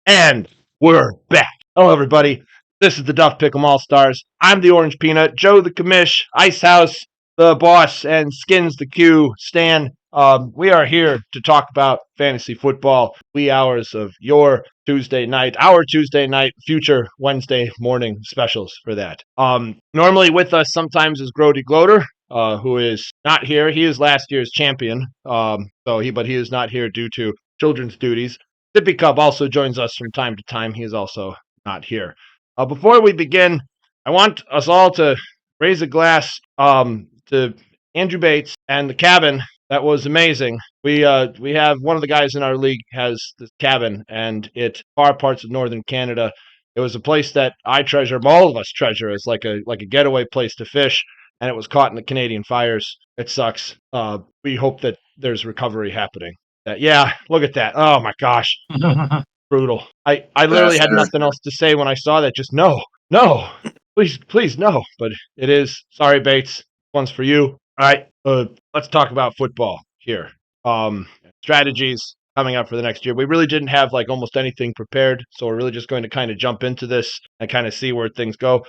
And we're back. Hello, everybody. This is the Duff Pickem AllStars. I'm the Orange Peanut, Joe the Commish, Icehouse the boss, and Skinnnns the Q, Stan. We are here to talk about fantasy football, wee hours of your Tuesday night, our Tuesday night, future Wednesday morning specials for that. Normally with us sometimes is Groady Gloater, who is not here. He is last year's champion, but he is not here due to children's duties. Sippy Cub also joins us from time to time. He is also not here. Before we begin, I want us all to raise a glass to Andrew Bates and the cabin. That was amazing. We have one of the guys in our league has this cabin, and it's far parts of northern Canada. It was a place that I treasure, all of us treasure, as like a getaway place to fish, and it was caught in the Canadian fires. It sucks. We hope that there's recovery happening. Yeah, look at that. Oh my gosh. Brutal. I literally had nothing else to say when I saw that. Just no, please, no. But it is. Sorry, Bates. One's for you. All right. Let's talk about football here. Strategies coming up for the next year. We really didn't have like almost anything prepared, so we're really just going to kind of jump into this and kind of see where things go.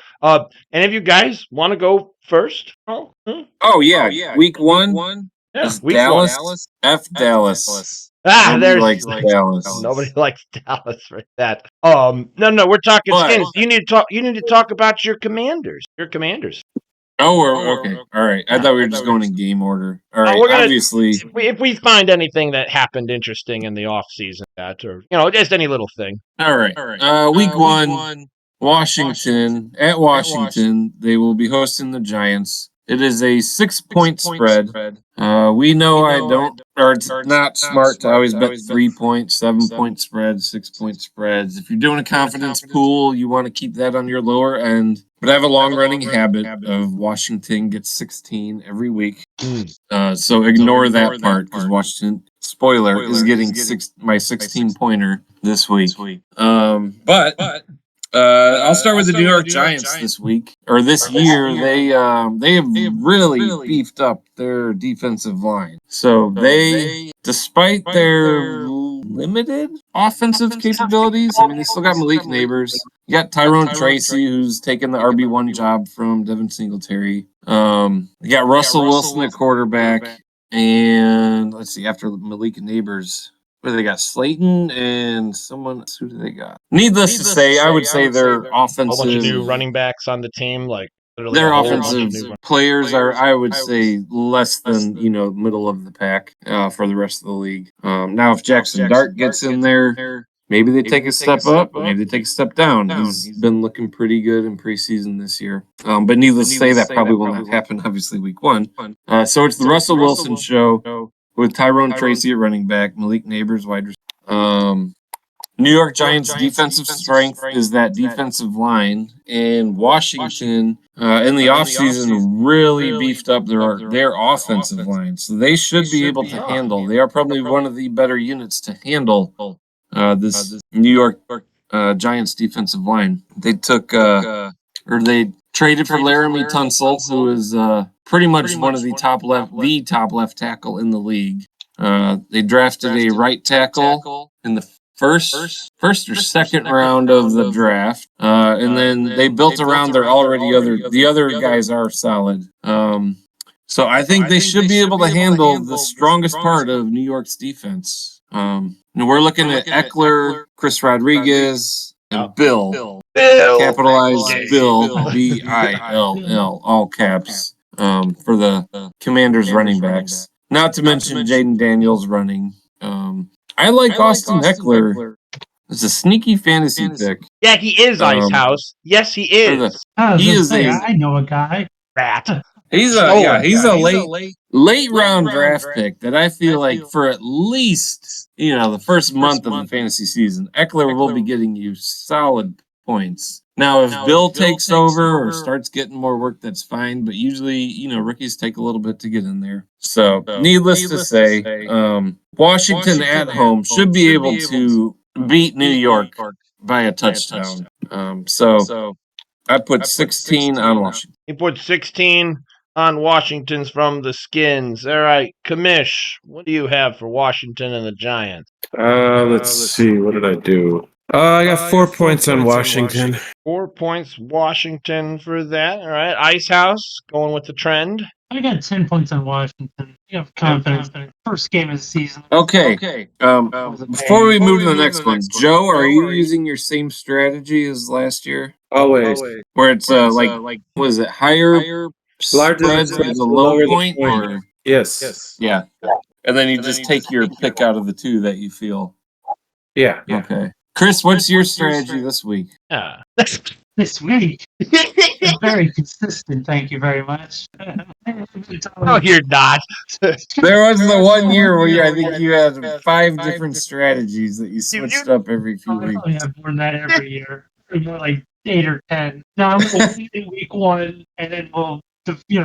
Any of you guys want to go first? Oh yeah. Week one. Yeah, week Dallas. Dallas. Nobody likes Dallas. Nobody likes Dallas for that. No, we're talking Skinnnns. You need to talk about your commanders. Oh, okay. All right. I thought we were just going in game order. All right. Obviously, if we find anything that happened interesting in the off season, or just any little thing. All right. Week one, Washington at Washington. They will be hosting the Giants. It is a 6-point spread. We know it's not smart to always bet 3-point, 7-point spreads, 6-point spreads. If you're doing a confidence pool, you want to keep that on your lower end. But I have a long-running habit of Washington gets 16 every week. So ignore that part because Washington, spoiler, is getting my 16-pointer this week. But I'll start with the New York Giants this week or this year. They have really beefed up their defensive line. So they, despite their limited offensive capabilities, I mean, they still got Malik Neighbors. You got Tyrone Tracy, who's taken the RB1 job from Devin Singletary. You got Russell Wilson at quarterback, and let's see, after Malik Neighbors. What do they got? Slayton and someone else. Who do they got? Needless to say, I would say their offensive. A bunch of new running backs on the team, like their offensive players are, I would say, less than middle of the pack for the rest of the league. Now, if Jackson Dart gets in there, maybe they take a step up, maybe they take a step down. He's been looking pretty good in preseason this year. But needless to say, that probably will not happen. Obviously, week one. So it's the Russell Wilson show. With Tyrone Tracy at running back, Malik Neighbors wide receiver. New York Giants' defensive strength is that defensive line, and Washington in the offseason really beefed up their offensive line. So they should be able to handle. They are probably one of the better units to handle this New York Giants defensive line. They took they traded for Laramie Tunsil, who is pretty much one of the top left tackle in the league. They drafted a right tackle in the first or second round of the draft, and then they built around their the other guys are solid. So I think they should be able to handle the strongest part of New York's defense. We're looking at Eckler, Chris Rodriguez, and Bill. Capitalized Bill, Bill, all caps, for the Commanders running backs. Not to mention Jaden Daniels running. I like Austin Eckler. It's a sneaky fantasy pick. Yeah, he is Icehouse. Yes, he is. I know a guy. Rat. He's a late round draft pick that I feel like for at least the first month of the fantasy season, Eckler will be getting you solid points. Now, if Bill takes over or starts getting more work, that's fine. But usually, rookies take a little bit to get in there. So, needless to say, Washington at home should be able to beat New York by a touchdown. So I put 16 on Washington. He put 16 on Washington's from the Skinnnns. All right, Commish, what do you have for Washington and the Giants? Let's see. What did I do? I got 4 points on Washington. 4 points Washington for that. All right. Icehouse going with the trend. I got 10 points on Washington. You have confidence. First game of the season. Okay. Before we move to the next one, Joe, are you using your same strategy as last year? Always. Where it's like was it higher Larger spreads spread, with a lower low the point, point. or Yes. yeah, and then you just take your pick out of the two that you feel. Yeah. Okay, Chris, what's your strategy this week? Yeah. This week, it's very consistent. Thank you very much. No, you're not. There was the one year where I think you had 5 different strategies that you switched up every few I weeks. probably have more than that every year. More like 8 or 10. Now I'm going to wait week 1, and then we'll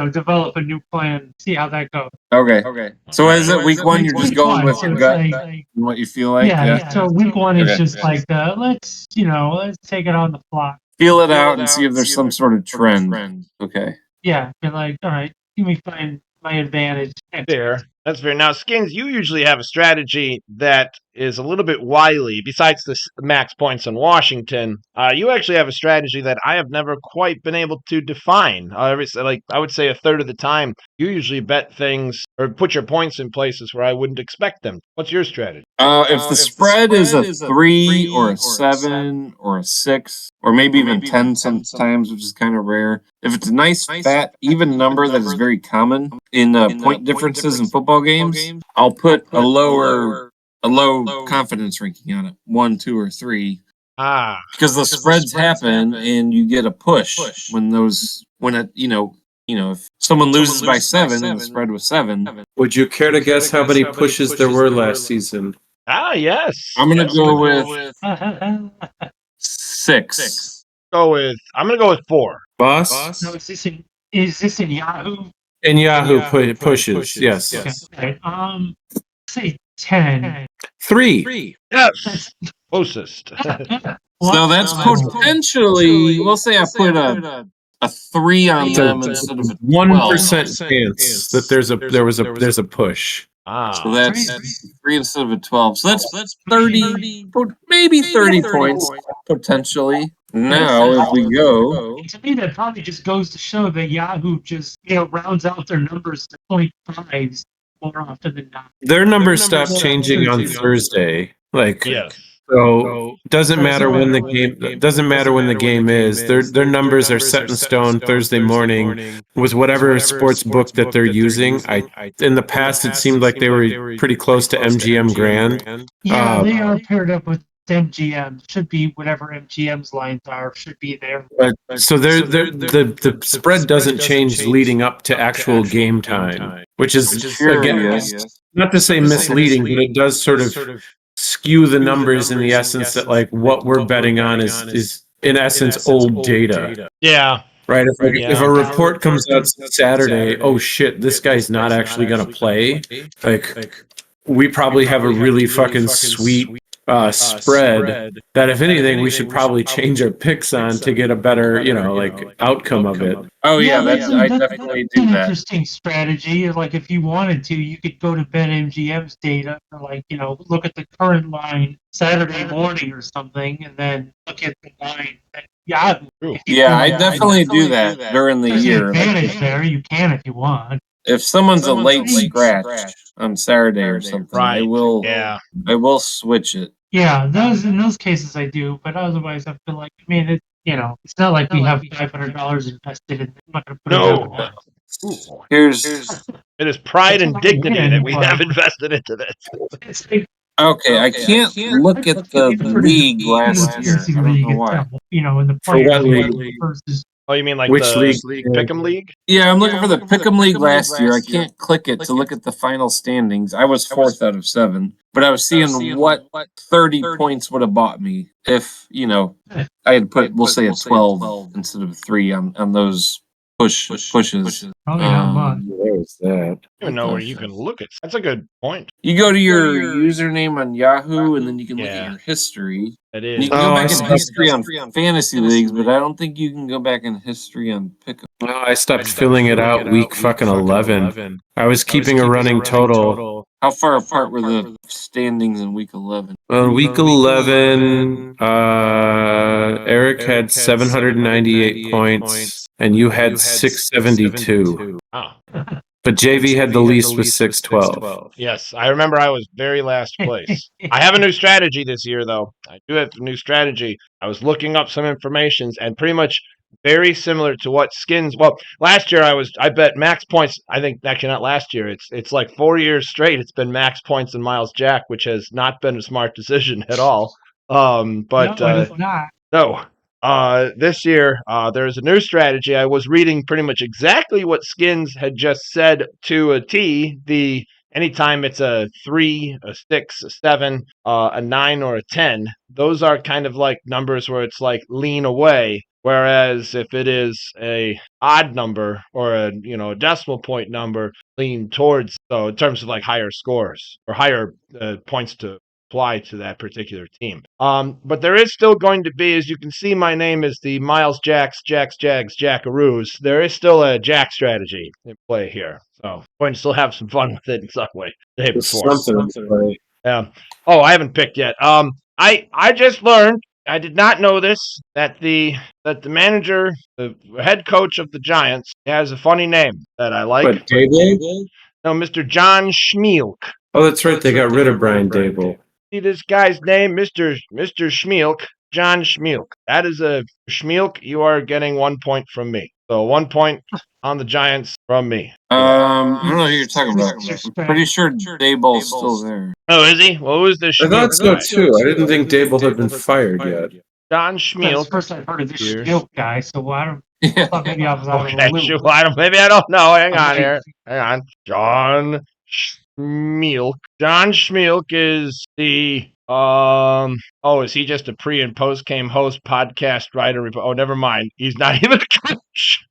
develop a new plan. See how that goes. Okay. So is it week 1? You're just going with so it's gut like, and what you feel like. yeah. So week 1 is Okay. just like let's take it on the fly. Feel it out and see if there's some sort of trend. Okay. Yeah, be like, all right, let me find my advantage. Fair. That's fair. Now, Skins, you usually have a strategy that is a little bit wily. Besides the max points on Washington, you actually have a strategy that I have never quite been able to define. I would say a third of the time, you usually bet things or put your points in places where I wouldn't expect them. What's your strategy? If the spread is a 3 or a 7 or a 6 or maybe even 10 sometimes, which is kind of rare. If it's a nice, fat, even number that is very common in point differences in football games, I'll put a low confidence ranking on it, 1, 2, or 3. Because the spreads happen and you get a push if someone loses by 7 and the spread was 7. Would you care to guess how many pushes there were last season? Yes. I'm gonna go with 6. I'm gonna go with 4. Boss? No, is this in Yahoo? In Yahoo pushes, yes. Okay. Say 10. 3. Yes. Closest. So that's potentially, we'll say I put a 3 on them instead of a 1% chance that there's a push. So that's 3 instead of a 12. So that's 30, maybe 30 points potentially. Now, if we go, to me, that probably just goes to show that Yahoo just rounds out their numbers to 0.5s more often than not. Their numbers stop changing on Thursday. Yes. So doesn't matter when the game is. Their numbers are set in stone Thursday morning with whatever sports book that they're using. In the past it seemed like they were pretty close to MGM Grand. Yeah, they are paired up with MGM. Should be whatever MGM's lines are. Should be there. So the spread doesn't change leading up to actual game time, which is again not to say misleading, but it does sort of skew the numbers in the essence that what we're betting on is in essence old data. Yeah. Right. If a report comes out Saturday, oh shit, this guy's not actually going to play. We probably have a really fucking sweet spread that if anything we should probably change our picks on to get a better outcome of it. Oh yeah, I definitely do an that. Interesting strategy. Like if you wanted to, you could go to BetMGM's data or look at the current line Saturday morning or something, and then look at the line at Yahoo. Yeah, I definitely do that during the year. Advantage there. You can if you want. If someone's a late scratch on Saturday or something, I will switch it. Yeah, in those cases I do, but otherwise I feel like it's not like we have $500 invested in it. I'm not gonna put it out. It is pride and dignity that we have invested into this. Okay, I can't look at the league last year. I don't know why. In the players versus. Oh, you mean like which the league? Pick'em League? Yeah, I'm looking for the Pick'em League last year. I can't click it to look at the final standings. I was 4th out of 7, but I was seeing what 30 points would have bought me if I had put, we'll say, a 12 instead of a 3 on those pushes. There's that. I don't even know where you can look at. That's a good point. You go to your username on Yahoo, and then you can look at your history. It is. You can go back in history on fantasy leagues, but I don't think you can go back in history on Pick'em. No, I stopped filling it out week fucking 11. I was keeping a running total How far apart were the standings in week 11? Week 11, Eric had 798 points, and you had 672. Wow. But JV had the least with 612. Yes, I remember I was very last place. I have a new strategy this year, though. I do have a new strategy. I was looking up some information, and pretty much very similar to what Skinnnns. Well, last year I bet max points. I think actually not last year. It's like 4 years straight. It's been max points in Miles Jack, which has not been a smart decision at all. But no, it is not. no. This year, there's a new strategy. I was reading pretty much exactly what Skinnnns had just said to a T. Anytime it's a 3, a 6, a 7, a 9, or a 10, those are kind of like numbers where it's like lean away. Whereas if it is a odd number or a decimal point number, lean towards. So in terms of like higher scores or higher points to apply to that particular team. But there is still going to be, as you can see, my name is the Miles Jags, Jackaroos. There is still a Jack strategy in play here. So I'm going to still have some fun with it in some way the day before. Yeah. Oh, I haven't picked yet. I just learned, I did not know this, that the manager, the head coach of the Giants, has a funny name that I like. What, Dable? No, Mr. John Schmeelk. Oh, that's right. They got rid of Brian Dable. See this guy's name, Mr. Schmeelk, John Schmeelk. That is a Schmeelk. You are getting 1 point from me. So 1 point on the Giants from me. I don't know who you're talking about. I'm pretty sure Dayball's still there. Oh, is he? Well, who's this? I thought so too. I didn't think Dable had been fired yet. John That's the Schmeelk. first I've heard of this Years. Schmeelk guy, so I don't. Yeah. Thought maybe I was out of the Okay, loop. sure, maybe I don't know. Hang on Okay. here. Hang on. John Schmeelk. John Schmeelk is the is he just a pre and post game host, podcast writer? Oh, never mind. He's not even a coach.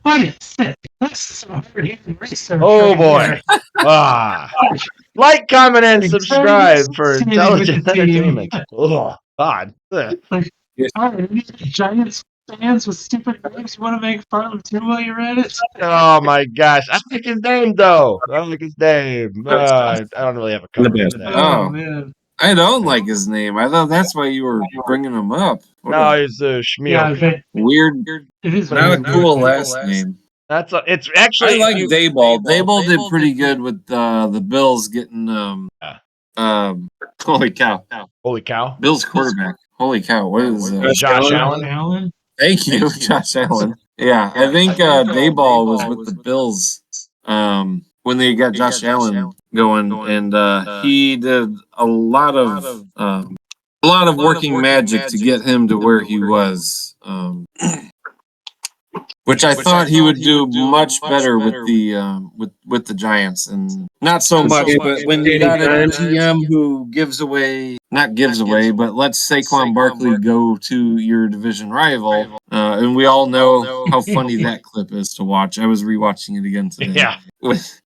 What is it? This is some hard-hitting research. Oh right boy. there. Like, comment, and Exactly. subscribe for Same intelligent with the team. entertainment. Oh God. Ugh. All right, these Giants fans with stupid names. You want to make fun of them too while you're at it? Oh my gosh. I like his name though. I like his name. I don't really have a comment with that. Oh. Man. I don't like his name. I thought that's why you were bringing him up. What No, a he's Schmeelk. Yeah, but weird, it is not a weird. cool last name. It's actually I like Dayball. Dayball did pretty good with the Bills getting holy cow. Holy cow. Bills quarterback. Holy cow. What is Josh Allen. Allen. Thank you, Josh Allen. Yeah, I think Dayball was with the Bills when they got Josh Allen going, and he did a lot of working magic to get him to where he was, which I thought he would do much better with the Giants, and not so much. But when you got a GM who not gives away, but lets Saquon Barkley go to your division rival, and we all know how funny that clip is to watch. I was rewatching it again today. Yeah.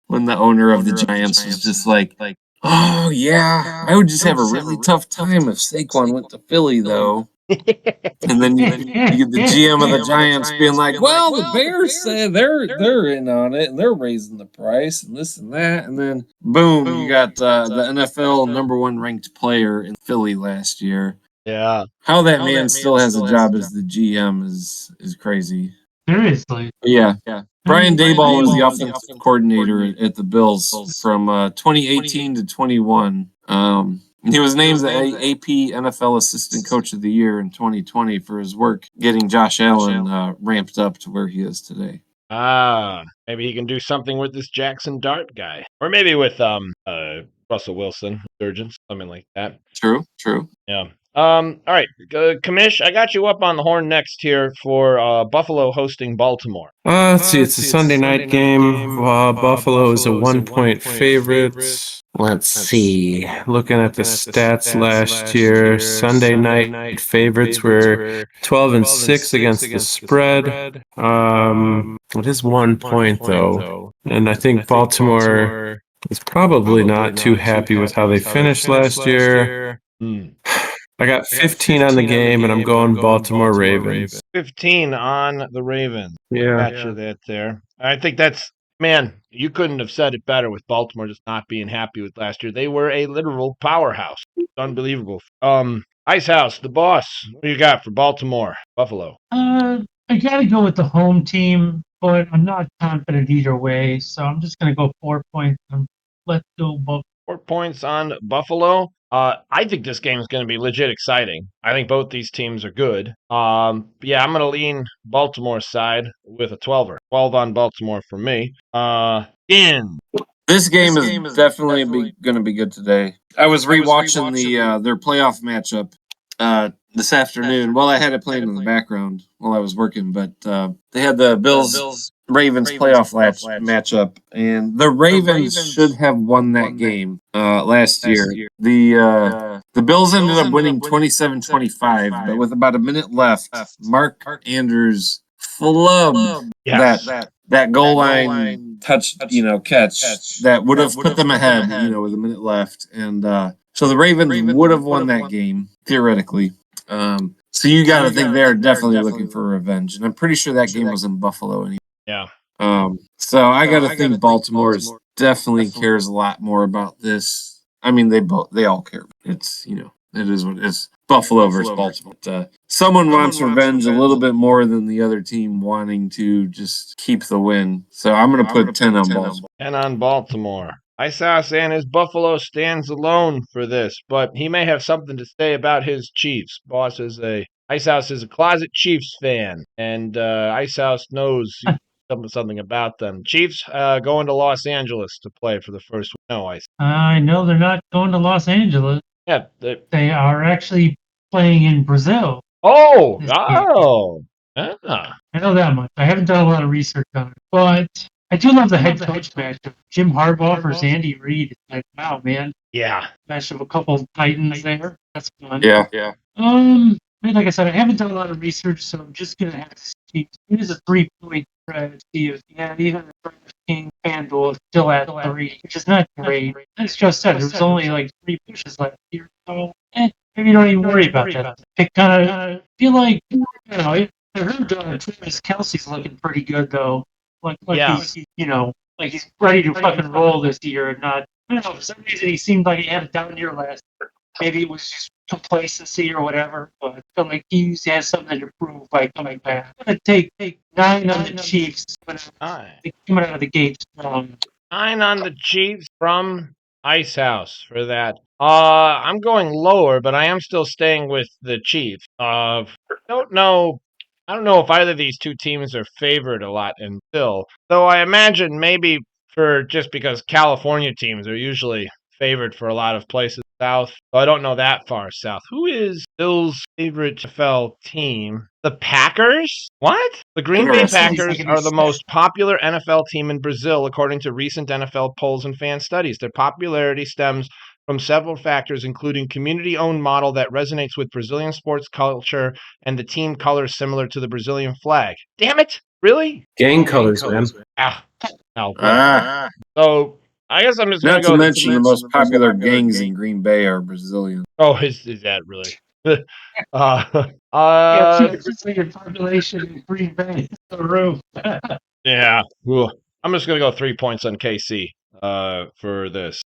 When the owner of the Giants was just like, oh yeah, I would just have a really tough time if Saquon went to Philly though. And then you get the GM of the Giants being like, well, the Bears said they're in on it and they're raising the price and this and that, and then boom, you got the NFL #1 ranked player in Philly last year. Yeah. How that man still has a job as the GM is crazy. Seriously. Yeah. Brian Dayball was the offensive coordinator at the Bills from 2018 to 21. He was named the AP NFL Assistant Coach of the Year in 2020 for his work getting Josh Allen ramped up to where he is today. Maybe he can do something with this Jackson Dart guy, or maybe with Russell Wilson, Surgeons, something like that. True. Yeah. All right, Commish, I got you up on the horn next here for Buffalo hosting Baltimore. Let's see. It's a Sunday night game. Buffalo is a 1-point favorite. Let's see. Looking at the stats last year, Sunday night favorites were 12-6 against the spread. It is 1 point though, and I think Baltimore is probably not too happy with how they finished last year. I got 15 on the game, and I'm going Baltimore Ravens. 15 on the Ravens. Yeah. Gotcha that there. I think that's Man, you couldn't have said it better with Baltimore just not being happy with last year. They were a literal powerhouse. It's unbelievable. Icehouse, the boss. What do you got for Baltimore, Buffalo? I gotta go with the home team, but I'm not confident either way, so I'm just gonna go 4 points. Let's go Buffalo. 4 points on Buffalo. I think this game is going to be legit exciting. I think both these teams are good. Yeah, I'm going to lean Baltimore's side with a 12er. 12 on Baltimore for me. This game is definitely going to be good today. I was rewatching their playoff matchup this afternoon. Well, I had it playing in the background while I was working, but they had the Bills Ravens playoff matchup, and the Ravens should have won that game last year. The Bills ended up winning 27-25, but with about a minute left, Mark Andrews flubbed that goal line touch, catch that would have put them ahead, with a minute left, and so the Ravens would have won that game theoretically. So you got to think they're definitely looking for revenge, and I'm pretty sure that game was in Buffalo anyway. Yeah. So I got to think Baltimore definitely cares a lot more about this. I mean, they all care. It's it is what it is. Buffalo versus Baltimore. But, someone wants revenge a little bit more than the other team wanting to just keep the win. So I'm going to put 10 on Baltimore. 10 on Baltimore. Icehouse and his Buffalo stands alone for this, but he may have something to say about his Chiefs. Icehouse is a closet Chiefs fan, and Icehouse knows something about them. Chiefs going to Los Angeles to play for the first one. No, I know they're not going to Los Angeles. Yeah, they are actually playing in Brazil. Oh. I know that much. I haven't done a lot of research on it, but I do love the head coach matchup. Jim Harbaugh versus Andy Reid. It's like, wow, man. Yeah. Match of a couple of Titans there. That's fun. Yeah. Like I said, I haven't done a lot of research, so I'm just gonna have to see. It is a 3-point spread. Even the King FanDuel is still at 3, which is not great. As just said, there was only like 3 pushes last year, so maybe don't even worry about that. I kind of feel like I heard Travis Kelce's looking pretty good though. Like he's like he's ready to fucking roll this year and not. I don't know, for some reason he seemed like he had a down year last year. Maybe it was just complacency or whatever, but I feel like he has something to prove by coming back. I'm going to take 9 on the Chiefs. Coming out of the gate strong. 9 on the Chiefs from Icehouse for that. I'm going lower, but I am still staying with the Chiefs. I don't know if either of these two teams are favored a lot in Phil, though I imagine maybe just because California teams are usually favored for a lot of places south. But I don't know that far south. Who is Bill's favorite NFL team? The Packers? What? The Green Bay Packers are the most popular NFL team in Brazil, according to recent NFL polls and fan studies. Their popularity stems from several factors, including community-owned model that resonates with Brazilian sports culture and the team colors similar to the Brazilian flag. Damn it! Really? Gang colors, man. So I guess I'm just going to mention the most popular gangs in Green Bay are Brazilian. Oh, is that really? Brazilian population in Green Bay. The roof. Yeah. I'm just going to go 3 points on KC for this.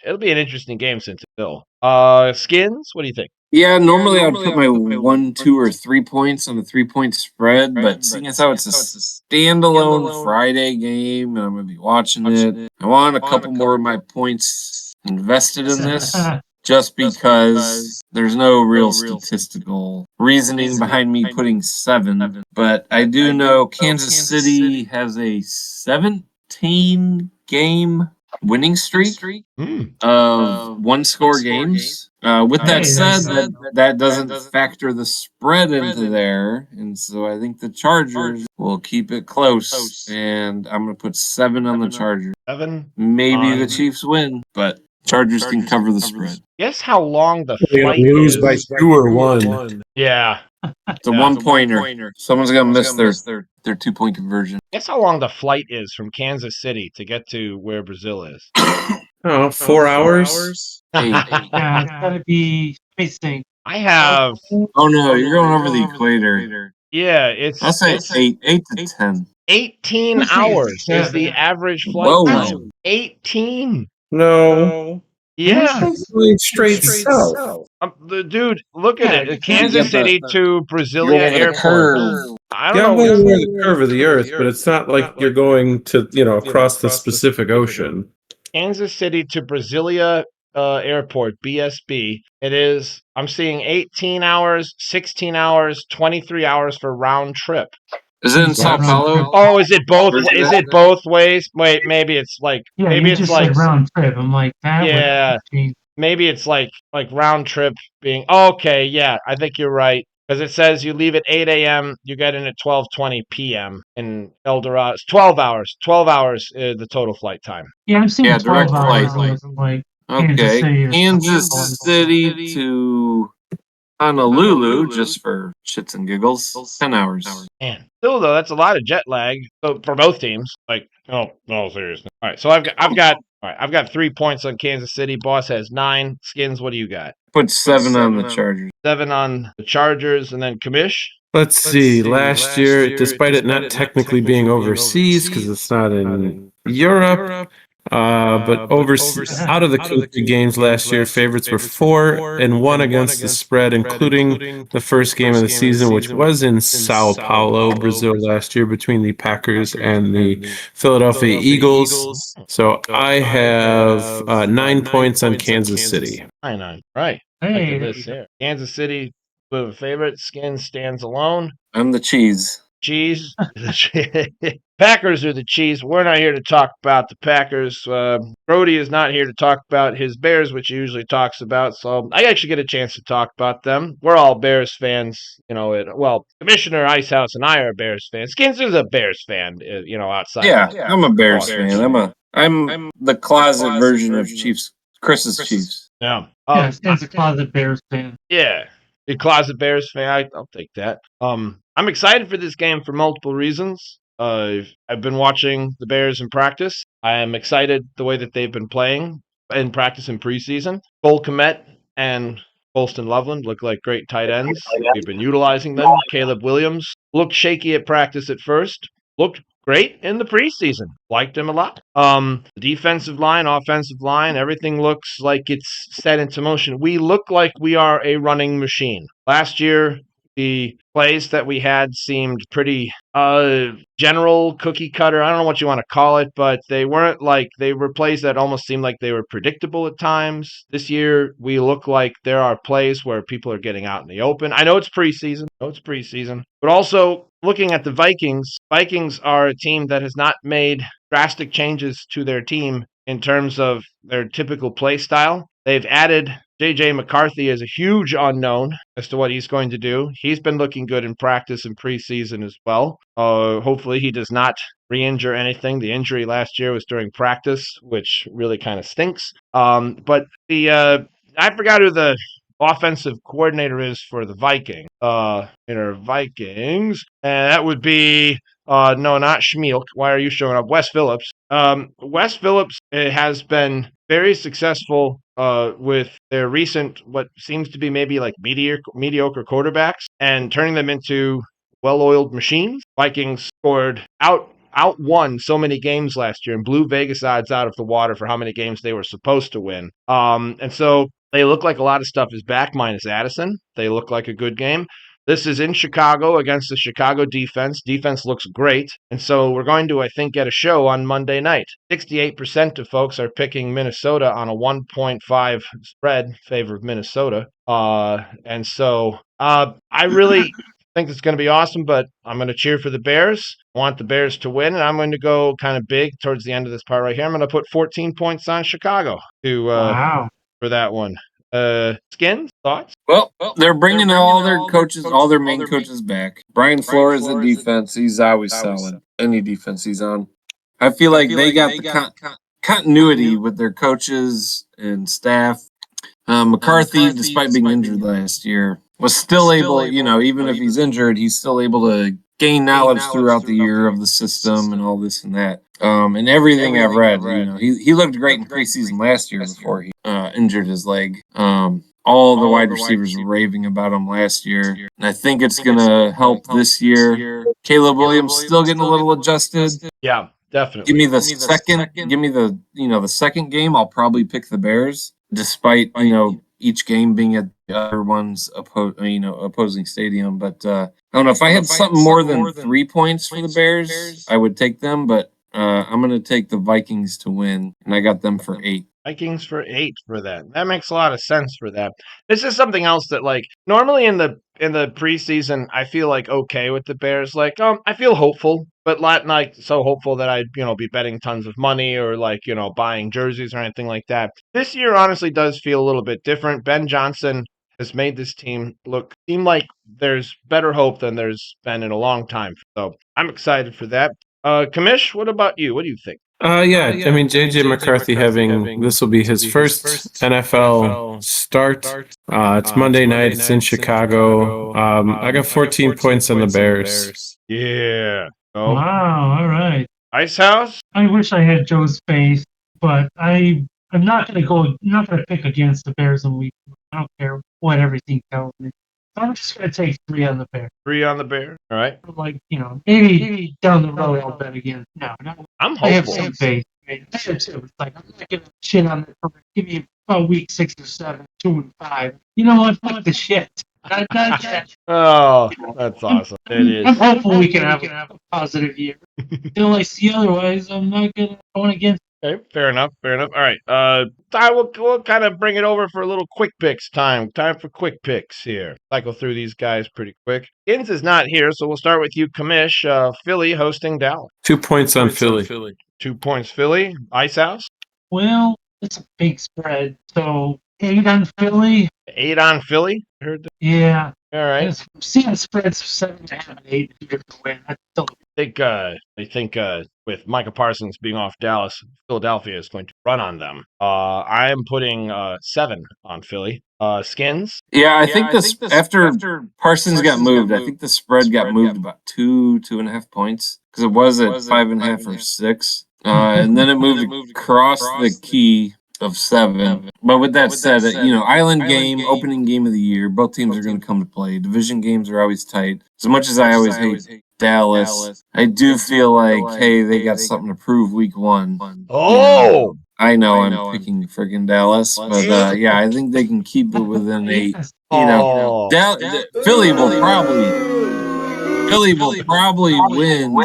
It'll be an interesting game since it's Bill. Skinnnns, what do you think? Yeah, normally I'd put my 1, 2, or 3 points on a 3-point spread, but seeing as how it's a standalone Friday game and I'm going to be watching it, I want a couple more of my points invested in this just because there's no real statistical reasoning behind me putting 7. But I do know Kansas City has a 17-game winning streak of 1-score games. With that said, that doesn't factor the spread into there, and so I think the Chargers will keep it close, and I'm going to put 7 on the Chargers. 7? Maybe the Chiefs win, but Chargers can cover the spread. Guess how long the flight lose is? by 2 or 1. Yeah. It's a one-pointer. Someone's going to miss their 2-point conversion. Guess how long the flight is from Kansas City to get to where Brazil is? 4 hours? 8. Yeah, it's got to be. Let me think. I have. Oh no, you're going over the equator. Yeah, it's. I'll say 8 to 10. 18 hours is the average flight Whoa. time. 18. No. Yeah. Going straight south. Dude, look at it. Kansas get the- City to Brasilia over the Airport. curve. I Yeah, don't I'm know. going near the curve of the earth, but it's not like you're going to, across the Pacific Ocean. Kansas City to Brasilia Airport, BSB. It is, I'm seeing 18 hours, 16 hours, 23 hours for round trip. Is it in Sao Paulo? Oh, is it both? Is it both ways? Wait, maybe it's like Yeah, maybe you it's just like said round trip. I'm like, that yeah, would change. maybe it's like round trip being okay. Yeah, I think you're right because it says you leave at 8 a.m. You get in at 12:20 p.m. in El Dorado. It's 12 hours. 12 hours the total flight time. Yeah, I'm seeing 12 direct hours. flight. Like Kansas Okay. City or Kansas City to Honolulu, just for shits and giggles, 10 hours. Man, still though, that's a lot of jet lag for both teams. Like, no seriously. All right, so I've got 3 points on Kansas City. Boss has 9. Skinns, what do you got? Put 7 on the Chargers. 7 on the Chargers, and then Commish. Let's see. Last year, despite it not technically being overseas, because it's not in Europe, but out of the country games last year, favorites were 4-1 against the spread, including the first game of the season, which was in Sao Paulo, Brazil last year, between the Packers and the Philadelphia Eagles. So I have 9 points on Kansas City. 9. Right. Hey, Look at this here. Kansas City with a favorite. Skin stands alone. I'm the cheese. Cheese. Packers are the cheese. We're not here to talk about the Packers. Groady is not here to talk about his Bears, which he usually talks about. So I actually get a chance to talk about them. We're all Bears fans. Commissioner Icehouse and I are Bears fans. Skinns is a Bears fan. Outside. Yeah, I'm a Bears fan. I'm the closet version of Chiefs. Chris's Chiefs. Yeah. yeah, Stan's a closet Bears fan. Yeah. A closet Bears fan. I'll take that. I'm excited for this game for multiple reasons. I've been watching the Bears in practice. I am excited the way that they've been playing in practice in preseason. Cole Kmet and Colston Loveland look like great tight ends. We've been utilizing them. Caleb Williams looked shaky at practice at first. Looked great in the preseason. Liked him a lot. Defensive line, offensive line, everything looks like it's set into motion. We look like we are a running machine. Last year, the plays that we had seemed pretty general cookie cutter. I don't know what you want to call it, but they were plays that almost seemed like they were predictable at times. This year, we look like there are plays where people are getting out in the open. I know it's preseason. But also, looking at the Vikings are a team that has not made drastic changes to their team in terms of their typical play style. They've added J.J. McCarthy as a huge unknown as to what he's going to do. He's been looking good in practice and preseason as well. Hopefully he does not re-injure anything. The injury last year was during practice, which really kind of stinks. But I forgot who the offensive coordinator is for the Vikings. Vikings. And that would be no, not Schmeelk. Why are you showing up? Wes Phillips. Wes Phillips has been very successful with their recent, what seems to be maybe like mediocre quarterbacks, and turning them into well-oiled machines. Vikings outwon so many games last year and blew Vegas odds out of the water for how many games they were supposed to win. And so they look like a lot of stuff is back, minus Addison. They look like a good game. This is in Chicago against the Chicago defense. Defense looks great. And so we're going to, I think, get a show on Monday night. 68% of folks are picking Minnesota on a 1.5 spread, favor of Minnesota. And so I really think it's going to be awesome, but I'm going to cheer for the Bears. I want the Bears to win, and I'm going to go kind of big towards the end of this part right here. I'm going to put 14 points on Chicago for that one. Skinns, thoughts? Well, they're bringing all their coaches, all their main coaches back. Brian Flores at defense, he's always solid. Any defense he's on. I feel like they got the continuity with their coaches and staff. McCarthy, despite being injured last year, was still able, even if he's injured, he's still able to gain knowledge throughout the year of the system and all this and that. And everything I've read, he looked great in preseason last year before he injured his leg. all the wide receivers were raving about him last year. And I think it's going to help this year. Caleb Williams still getting a little adjusted. Yeah, definitely. Give me the second game. I'll probably pick the Bears, despite each game being at the other one's opposing stadium. But I don't know if I had something more than 3 points for the Bears, I would take them. But I'm going to take the Vikings to win, and I got them for 8. Vikings for 8 for that. That makes a lot of sense for that. This is something else that, like, normally in the preseason, I feel like okay with the Bears. Like, I feel hopeful, but not like so hopeful that I'd be betting tons of money or like buying jerseys or anything like that. This year honestly does feel a little bit different. Ben Johnson has made this team seem like there's better hope than there's been in a long time. So I'm excited for that. Commish, what about you? What do you think? Yeah, I mean, JJ McCarthy this will be his first NFL start. It's Monday night. It's in Chicago. I got 14 points on the Bears. Yeah. Oh. Wow. All right. Icehouse. I wish I had Joe's face, but I'm not going to go. I'm not going to pick against the Bears in week 1. I don't care what everything tells me. I'm just going to take 3 on the Bears. 3 on the Bears. All right. Like, maybe down the road I'll bet again. No, I'm hopeful. I have some faith. I have too. It's like, I'm not going to shit on it. Give me about week 6 or 7, 2 and 5. You know what? Fuck the shit. Oh, that's awesome. It is. I'm hopeful we can have a positive year. Until I see otherwise, I'm not going to go against. Okay, fair enough. All right. We'll kind of bring it over for a little quick picks time. Time for quick picks here. Cycle through these guys pretty quick. Skinnnns is not here, so we'll start with you, Commish. Philly hosting Dallas. 2 points on Philly. 2 points Philly. Icehouse. Well, it's a big spread, so 8 on Philly. 8 on Philly. Heard that. Yeah. All right. I'm seeing spreads of 7.5 and 8 if you're going to win. That's still. I think with Micah Parsons being off Dallas, Philadelphia is going to run on them. I am putting 7 on Philly. Skinnnns. Yeah, I think after Parsons got moved, I think the spread got moved about 2.5 points because it was at 5.5 or 6, and then it moved across the key of 7. But with that said, Island game, opening game of the year, both teams are going to come to play. Division games are always tight. As much as I always hate Dallas, I do feel like, hey, they got something to prove week 1. Oh! I know I'm picking friggin' Dallas, but yeah, I think they can keep it within 8. Philly will probably win,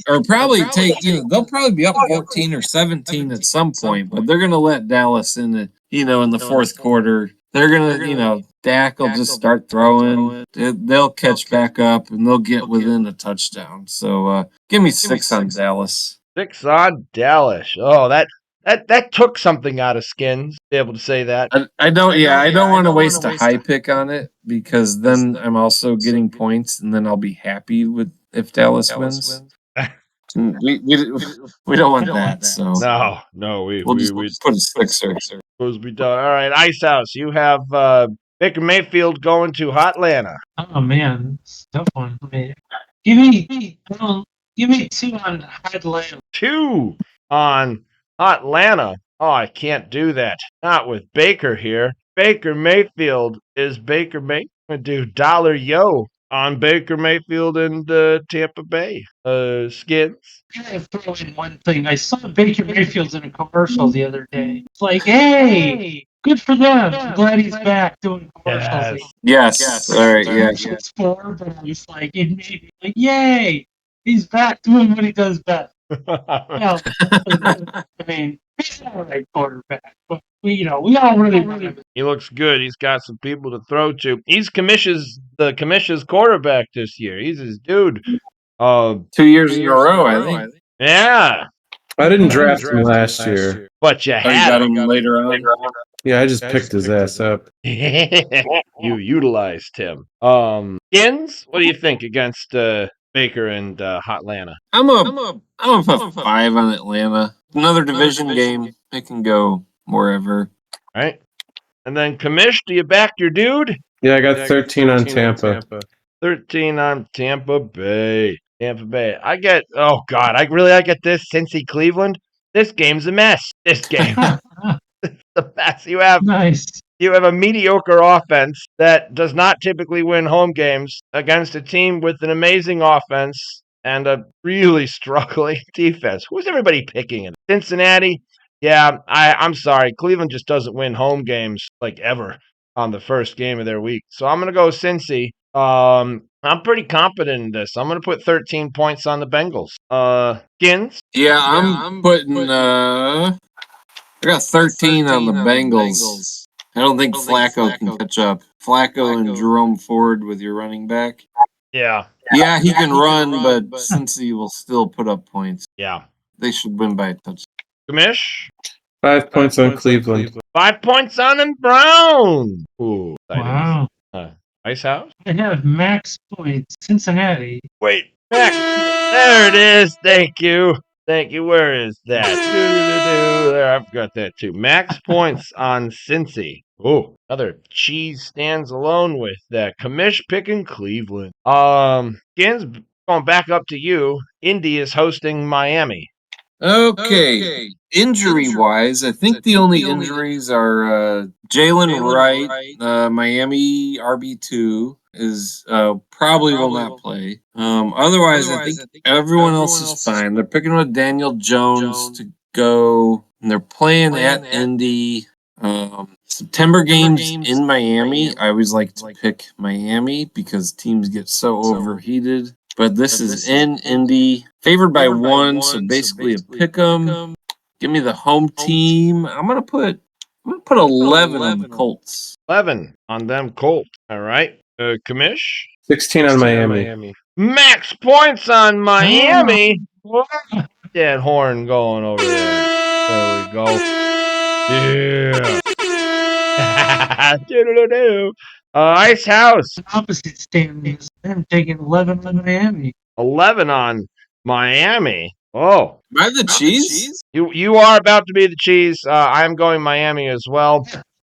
or probably take. They'll probably be up 14 or 17 at some point, but they're gonna let Dallas in the in the fourth quarter. They're gonna Dak will just start throwing. They'll catch back up and they'll get within a touchdown. So give me 6 on Dallas. 6 on Dallas. Oh, that took something out of Skinnnns to be able to say that. I don't want to waste a high pick on it because then I'm also getting points and then I'll be happy with if Dallas wins. we don't want that. So no, we'll just put a 6er. Supposed to be done. All right, Icehouse, you have Baker Mayfield going to Hotlanta. Oh man, it's a tough one. Give me 2 on Hotlanta. 2 on Atlanta. Oh, I can't do that. Not with Baker here. Baker Mayfield is Baker Mayfield. I'm going to do dollar yo on Baker Mayfield and Tampa Bay. Skinnnns. I'm going to throw in one thing. I saw Baker Mayfield's in a commercial the other day. It's like, hey, good for them. I'm glad he's back doing commercials. Yes. All right. Yeah. It's 4, but it's like, it made me like, yay, he's back doing what he does best. I mean, he's not a right quarterback, but we all really want him. He looks good. He's got some people to throw to. He's Commish's quarterback this year. He's his dude. 2 years in a row, I think. Yeah. I didn't draft him last year, but you had him later on. Yeah, I just picked his ass up. You utilized him. Skinnnns, what do you think against Baker and Hotlanta? I'm a put 5 on Atlanta. Another division game. It can go wherever. All right. And then Commish, do you back your dude? Yeah, I got 13 on Tampa. 13 on Tampa Bay. I get this Cincy Cleveland. This game's a mess. This game. The mess you have. Nice. You have a mediocre offense that does not typically win home games against a team with an amazing offense and a really struggling defense. Who's everybody picking? Cincinnati? Yeah, I'm sorry. Cleveland just doesn't win home games like ever on the first game of their week. So I'm going to go Cincy. I'm pretty confident in this. I'm going to put 13 points on the Bengals. Skinns? Yeah, I'm putting I got 13 on the Bengals. I don't think Flacco can catch up. Flacco and Jerome Ford with your running back. Yeah. Yeah, he can run, but Cincy will still put up points. Yeah. They should win by a touchdown. Commish? 5 points on Cleveland. 5 points on the Browns. Ooh. Wow. Icehouse? I have max points. Cincinnati. Wait. Max. There it is. Thank you. Thank you. Where is that? There, I've got that too. Max points on Cincy. Oh, another cheese stands alone with that. Commish picking Cleveland. Skins, going back up to you. Indy is hosting Miami. Okay. Injury-wise, I think the only injuries are Jalen Wright, Miami RB2 is probably will not play. Otherwise, I think everyone else is fine. They're picking with Daniel Jones to go, and they're playing at Indy. September games in Miami. I always like to pick Miami because teams get so overheated. But this is in Indy, favored by 1, so basically a pick 'em. Give me the home team. I'm gonna put 11 on the Colts. 11 on them Colts. All right. Commish? 16 on Miami. Max points on Miami. What? That horn going over there. There we go. Yeah. Icehouse. Opposite standings. I'm taking 11 on Miami. 11 on Miami. Oh. Am I the cheese? You are about to be the cheese. I'm going Miami as well.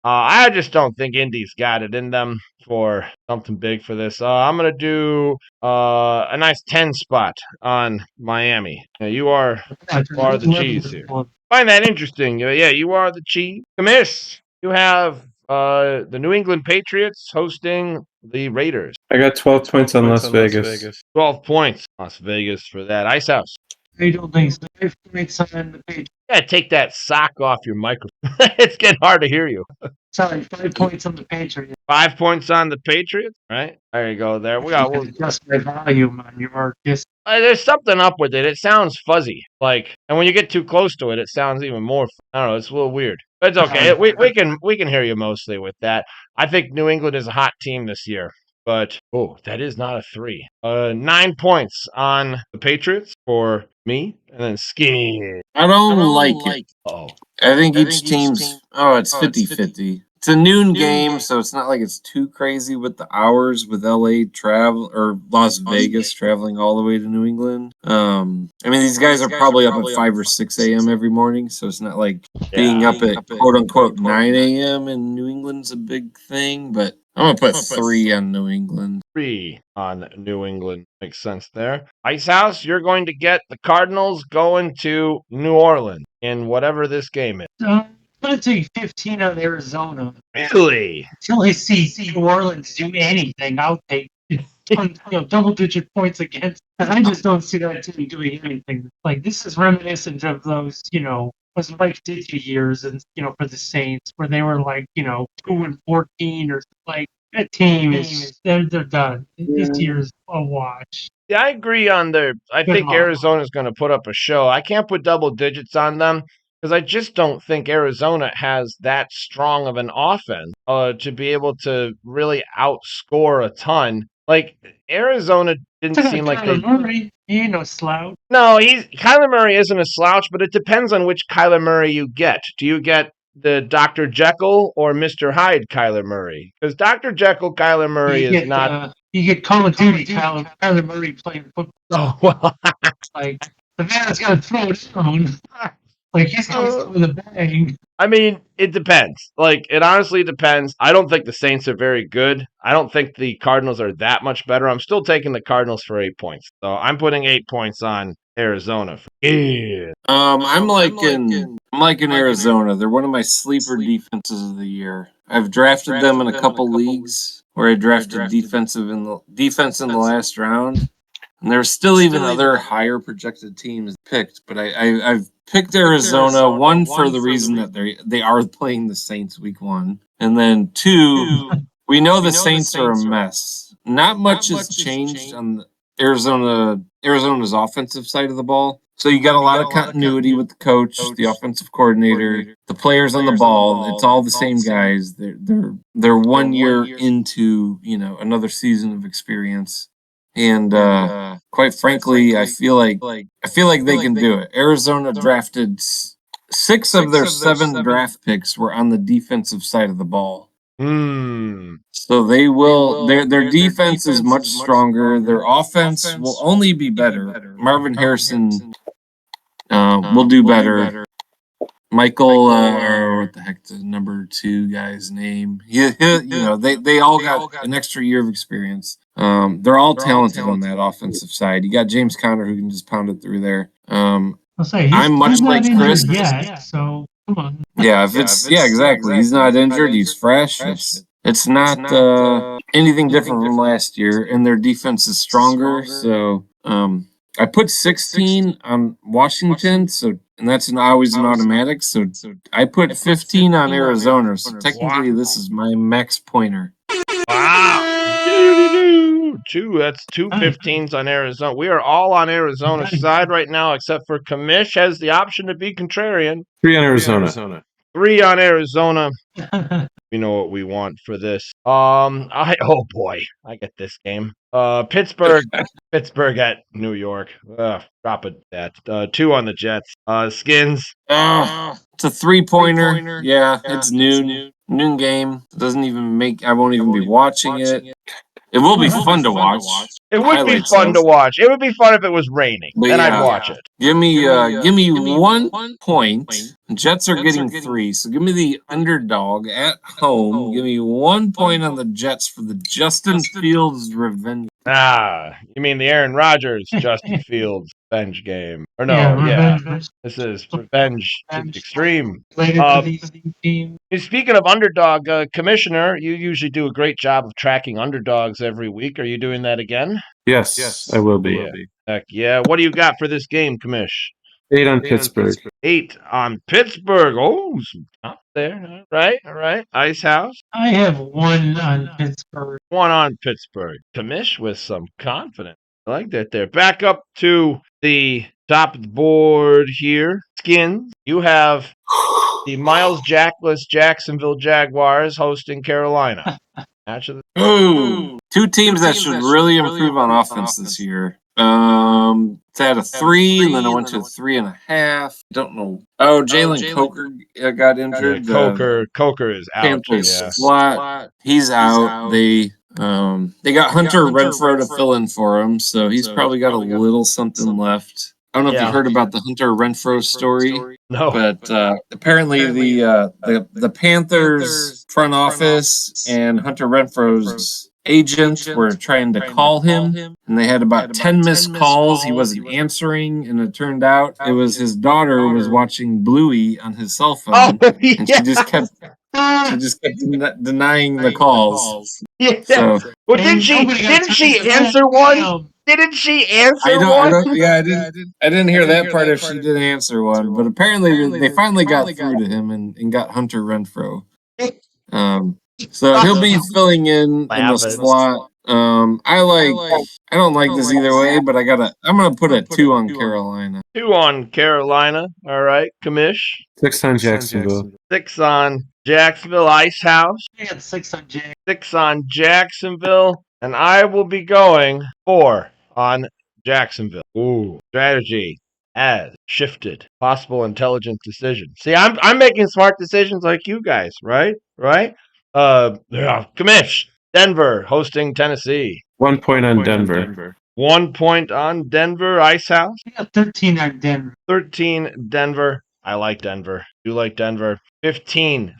I just don't think Indy's got it in them for something big for this. I'm going to do a nice 10 spot on Miami. Now, you are the cheese here. Find that interesting. Yeah, you are the cheese. Commish, you have the New England Patriots hosting the Raiders. I got 12 points on Las Vegas. 12 points, Las Vegas for that. Icehouse. I don't think so. 5 points on the Patriots. You gotta take that sock off your microphone. It's getting hard to hear you. Sorry, 5 points on the Patriots. 5 points on the Patriots, right? There you go. There we got. Adjust my volume on your disc. There's something up with it. It sounds fuzzy, and when you get too close to it, it sounds even more. I don't know. It's a little weird. But it's okay. We can hear you mostly with that. I think New England is a hot team this year. But that is not a 3. 9 points on the Patriots for me, and then Skinny. I don't like it. Oh, I think each team's it's 50-50. It's a noon game, so it's not like it's too crazy with the hours with LA travel or Las Vegas traveling all the way to New England. I mean, these guys are probably up at 5 or 6 a.m. every morning, so it's not like being up at quote unquote 9 a.m. in New England's a big thing, but I'm going to put 3 on New England. 3 on New England. Makes sense there. Icehouse, you're going to get the Cardinals going to New Orleans in whatever this game is. I'm going to take 15 on Arizona. Really? Until I see New Orleans do anything, I'll take double-digit points against. I just don't see that team doing anything. Like, this is reminiscent of those, was Mike Dickey years, and for the Saints, where they were 2-14 or like that team is they're done. This year's a watch. Yeah, I agree on I think Arizona's going to put up a show. I can't put double digits on them because I just don't think Arizona has that strong of an offense to be able to really outscore a ton. Like, Arizona didn't seem like they... Murray, he ain't no slouch. No, Kyler Murray isn't a slouch, but it depends on which Kyler Murray you get. Do you get the Dr. Jekyll or Mr. Hyde Kyler Murray? Because Dr. Jekyll Kyler Murray is not... you get Call of Duty Kyler Murray playing football. Oh, well... Like, the man's got to throw it down. Like, he's going with a bang. I mean, it depends. Like, it honestly depends. I don't think the Saints are very good. I don't think the Cardinals are that much better. I'm still taking the Cardinals for 8 points. So I'm putting 8 points on Arizona. Yeah. I'm like in Arizona. They're one of my sleeper defenses of the year. I've drafted them in a couple leagues where I drafted defense in the last round. And there's still even other higher projected teams picked, but I've picked Arizona, one for the reason that they are playing the Saints week 1. And then 2, we know the Saints are a mess. Not much has changed on the Arizona's offensive side of the ball. So you got a lot of continuity with the coach, the offensive coordinator, the players on the ball. It's all the same guys. They're 1 year into, another season of experience. And quite frankly, I feel like they can do it. Arizona drafted 6 of their 7 draft picks were on the defensive side of the ball. So they will. Their defense is much stronger. Their offense will only be better. Marvin Harrison will do better. Michael, or what the heck, the number 2 guy's name? They all got an extra year of experience. They're all talented on that offensive side. You got James Conner who can just pound it through there. I'll say I'm much he's like not Chris. injured yet, so come on. Yeah, exactly. He's not injured. He's fresh. It's not anything different from last year, and their defense is stronger. So I put 16 on Washington, and that's always an automatic. So I put 15 on Arizona. So technically, this is my max pointer. Wow. That's two 15s on Arizona. We are all on Arizona's side right now, except for Commish has the option to be contrarian. 3 on Arizona. 3 on Arizona. We know what we want for this. Oh boy, I get this game. Pittsburgh at New York. Drop it at 2 on the Jets. Skinns. It's a 3-pointer. Yeah, it's noon game. Doesn't even make. I won't even be watching it. It will be fun to watch. It would be fun to watch. It would be fun if it was raining. Then I'd watch it. Give me 1 point. Jets are getting 3, so give me the underdog at home. Give me 1 point on the Jets for the Justin Fields revenge. You mean the Aaron Rodgers, Justin Fields revenge game? Or no, revenge. This is revenge to the extreme. Team. Speaking of underdog, Commissioner, you usually do a great job of tracking underdogs every week. Are you doing that again? Yes, I will be. Heck yeah. What do you got for this game, Commish? 8 on Pittsburgh. 8 on Pittsburgh. Oh, some top there. All right. Icehouse. I have 1 on Pittsburgh. 1 on Pittsburgh. Commish with some confidence. I like that there. Back up to the top of the board here. Skinns. You have the Miles Jackless Jacksonville Jaguars hosting Carolina. Match of the 2 teams that should really improve on offense this year. It's at a 3, and then I went to a 3.5. Don't know. Oh, Jalen Coker got injured. Coker is out. Panthers slot. He's out. They got Hunter Renfrow to fill in for him, so he's probably got a little something left. I don't know if you heard about the Hunter Renfrow story. No. But apparently the Panthers front office and Hunter Renfrow's agents were trying to call him, and they had about 10 missed calls. He wasn't answering, and it turned out it was his daughter was watching Bluey on his cell phone, and she just kept denying the calls. Yeah. So, well, didn't she answer one? Didn't she answer one? I didn't hear that part if she did answer one, but apparently they finally got through to him and got Hunter Renfrow. So he'll be filling in the slot. I don't like this either way, but I'm gonna put a 2 on Carolina. 2 on Carolina. All right, Commish. 6 on Jacksonville. 6 on Jacksonville. Icehouse. I got 6 on Jack. 6 on Jacksonville, and I will be going 4 on Jacksonville. Ooh, strategy has shifted. Possible intelligent decision. See, I'm making smart decisions like you guys, right? Commish. Denver hosting Tennessee. 1 point on Denver. 1 point on Denver. Icehouse. I got 13 on Denver. 13 Denver. I like Denver. You like Denver. 15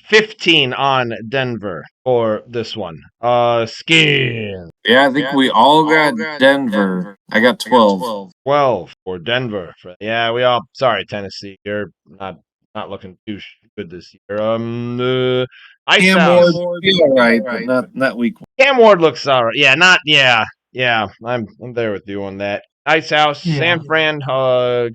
on Denver for this one. Skin. Yeah, I think we all got Denver. I got 12. 12 for Denver. Yeah, we all. Sorry, Tennessee. You're not looking too good this year. Icehouse. Be all right, but not week one. Cam Ward looks all right. Yeah, not. Yeah. I'm there with you on that. Icehouse. Yeah. San Fran.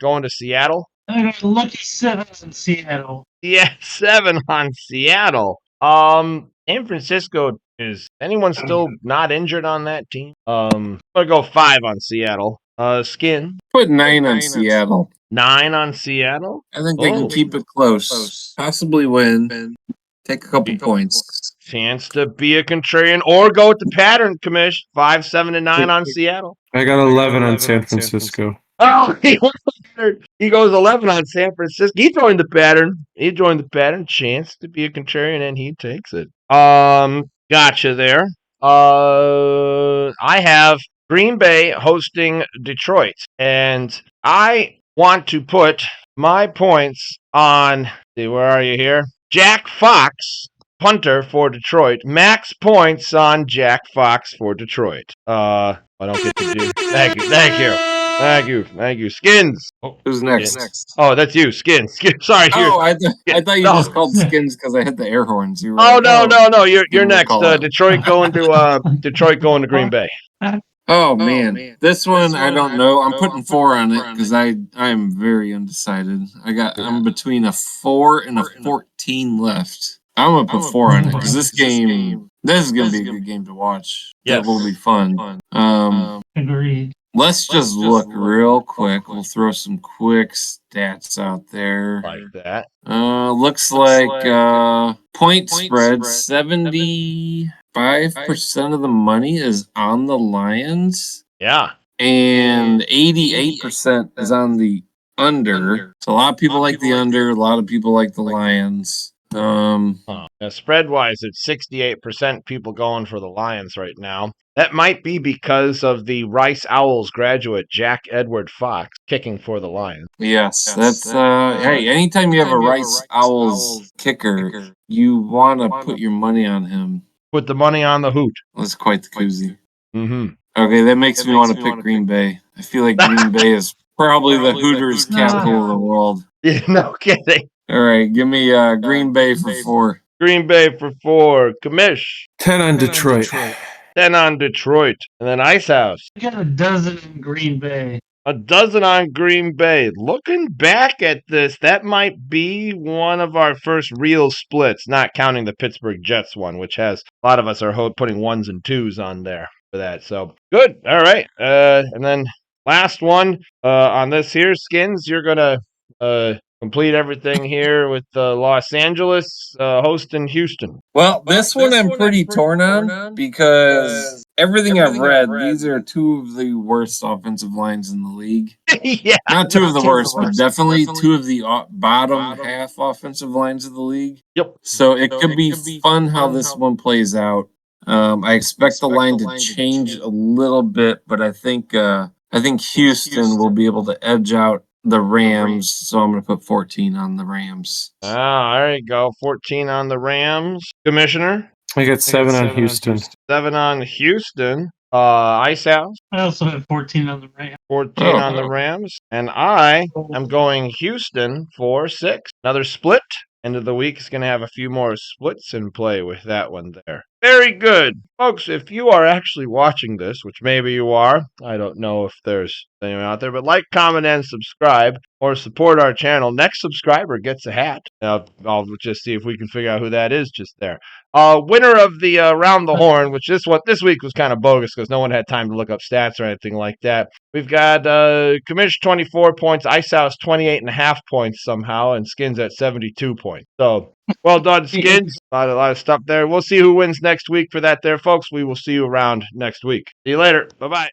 Going to Seattle. I got a lucky 7 in Seattle. Yeah, 7 on Seattle. San Francisco, is anyone still not injured on that team? I'm gonna go 5 on Seattle. Skin. Put 9 on Seattle. 9 on Seattle. I think they can keep it close. Possibly win. Take a couple points. Chance to be a contrarian or go with the pattern, Commish. 5, 7, and 9 on Seattle. I got 11 on San Francisco. Oh, he goes 11 on San Francisco. He joined the pattern. Chance to be a contrarian, and he takes it. Gotcha there. I have Green Bay hosting Detroit, and I want to put my points on. See, where are you here? Jack Fox, punter for Detroit. Max points on Jack Fox for Detroit. I don't get to do. Thank you. Skinns. Who's next? Oh, that's you, Skinns. Sorry. Oh, I thought you just called Skinns because I hit the air horns. You were Oh, like, no. You're next. call out. Detroit going to Green Bay. Oh man, this one I don't know. I'm putting 4 on it because I'm very undecided. I'm between a 4 and a 14 left. I'm gonna put 4 on it because this is gonna be a good game to watch. Yes. That will be fun. Agreed. Let's just look real quick. We'll throw some quick stats out there. Like that. Looks like point spread 75% of the money is on the Lions. Yeah. And 88% is on the under. So a lot of people like the under. A lot of people like the Lions. Spread wise, it's 68% people going for the Lions right now. That might be because of the Rice Owls graduate Jack Edward Fox kicking for the Lions. Yes, that's hey, anytime you have a Rice Owls kicker, you want to put your money on him. Put the money on the hoot. That's quite the koozie. Mm-hmm. Okay, that makes me want to pick Green Bay. I feel like Green Bay is probably the Hooters capital of the world. Yeah, no kidding. All right, give me Green Bay for 4. Green Bay for 4. Commish. 10 on Detroit. 10 on Detroit. And then Icehouse. I got a dozen in Green Bay. A dozen on Green Bay. Looking back at this, that might be one of our first real splits, not counting the Pittsburgh Jets one, which has a lot of us are putting 1s and 2s on there for that. So good. All right. And then last one on this here, Skinns, you're going to complete everything here with Los Angeles hosting Houston. Well, this one I'm pretty torn on because everything I've read, these are 2 of the worst offensive lines in the league. Yeah. Not 2 of the worst, but definitely 2 of the bottom half offensive lines of the league. Yep. So it could be fun how this one plays out. I expect the line to change a little bit, but I think Houston will be able to edge out the Rams, so I'm going to put 14 on the Rams. There you go. 14 on the Rams. Commissioner? I got 7 on Houston. 7 on Houston. Icehouse? I also have 14 on the Rams. 14 on the Rams. And I am going Houston for 6. Another split. End of the week is going to have a few more splits in play with that one there. Very good. Folks, if you are actually watching this, which maybe you are, I don't know if there's anyone out there, but like, comment, and subscribe, or support our channel. Next subscriber gets a hat. I'll just see if we can figure out who that is just there. Winner of the Round the Horn, which this week was kind of bogus because no one had time to look up stats or anything like that. We've got Commish 24 points, Icehouse 28.5 points somehow, and Skinns at 72 points. So, well done, Skinns. A lot of stuff there. We'll see who wins next week for that there, folks. We will see you around next week. See you later. Bye-bye.